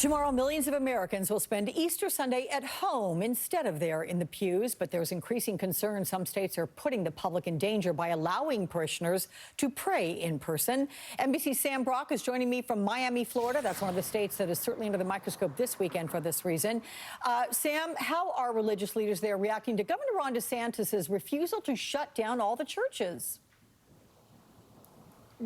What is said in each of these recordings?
Tomorrow, millions of Americans will spend Easter Sunday at home instead of there in the pews. But there's increasing concern some states are putting the public in danger by allowing parishioners to pray in person. NBC's Sam Brock is joining me from Miami, Florida. That's one of the states that is certainly under the microscope this weekend for this reason. Sam, how are religious leaders there reacting to Governor Ron DeSantis' refusal to shut down all the churches?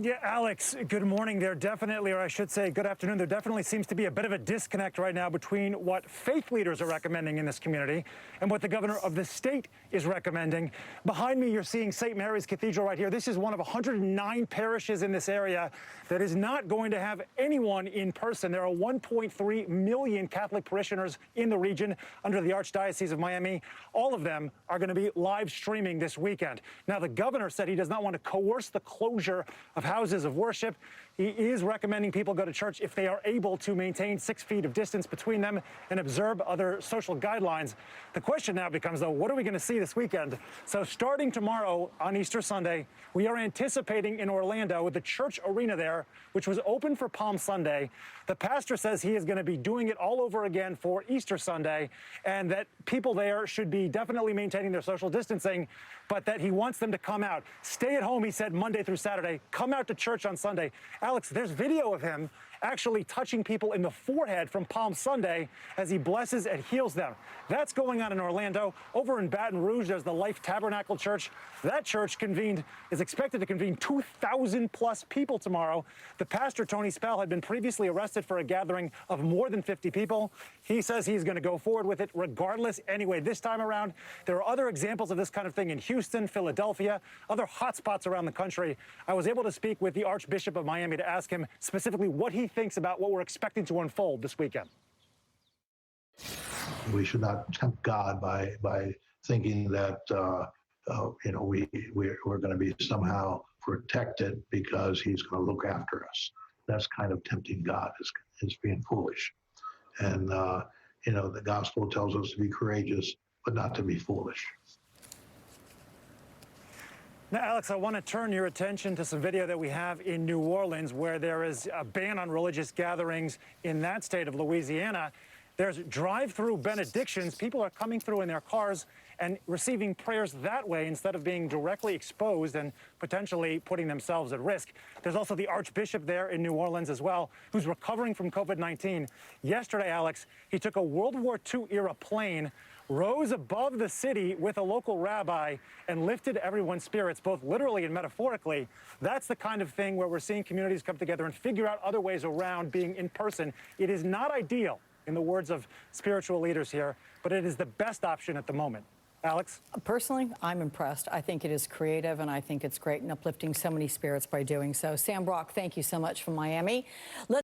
Yeah, Alex, good morning. There definitely, or I should say good afternoon, there definitely seems to be a bit of a disconnect right now between what faith leaders are recommending in this community and what the governor of the state is recommending. Behind me, you're seeing St. Mary's Cathedral right here. This is one of 109 parishes in this area that is not going to have anyone in person. There are 1.3 million Catholic parishioners in the region under the Archdiocese of Miami. All of them are going to be live streaming this weekend. Now, the governor said he does not want to coerce the closure of houses of worship. He is recommending people go to church if they are able to maintain 6 feet of distance between them and observe other social guidelines. The question now becomes, though, what are we going to see this weekend? So starting tomorrow on Easter Sunday, we are anticipating in Orlando with the church arena there, which was open for Palm Sunday. The pastor says he is going to be doing it all over again for Easter Sunday, and that people there should be definitely maintaining their social distancing, but that he wants them to come out. Stay at home, he said, Monday through Saturday. Come out to church on Sunday. Alex, there's video of him actually touching people in the forehead from Palm Sunday as he blesses and heals them. That's going on in Orlando. Over in Baton Rouge, there's the Life Tabernacle Church. That church is expected to convene 2,000 plus people tomorrow. The pastor, Tony Spell, had been previously arrested for a gathering of more than 50 people. He says he's going to go forward with it regardless. Anyway, this time around, there are other examples of this kind of thing in Houston, Philadelphia, other hotspots around the country. I was able to speak with the Archbishop of Miami to ask him specifically what he thinks about what we're expecting to unfold this weekend. We should not tempt God by thinking that we're going to be somehow protected because He's going to look after us. That's kind of tempting God, is being foolish. And the gospel tells us to be courageous, but not to be foolish. Now, Alex, I want to turn your attention to some video that we have in New Orleans, where there is a ban on religious gatherings in that state of Louisiana. There's drive-through benedictions. People are coming through in their cars and receiving prayers that way instead of being directly exposed and potentially putting themselves at risk. There's also the Archbishop there in New Orleans as well, who's recovering from COVID-19. Yesterday, Alex, he took a World War II-era plane, rose above the city with a local rabbi, and lifted everyone's spirits, both literally and metaphorically. That's the kind of thing where we're seeing communities come together and figure out other ways around being in person. It is not ideal, in the words of spiritual leaders here, but it is the best option at the moment. Alex? Personally, I'm impressed. I think it is creative, and I think it's great and uplifting so many spirits by doing so. Sam Brock, thank you so much from Miami.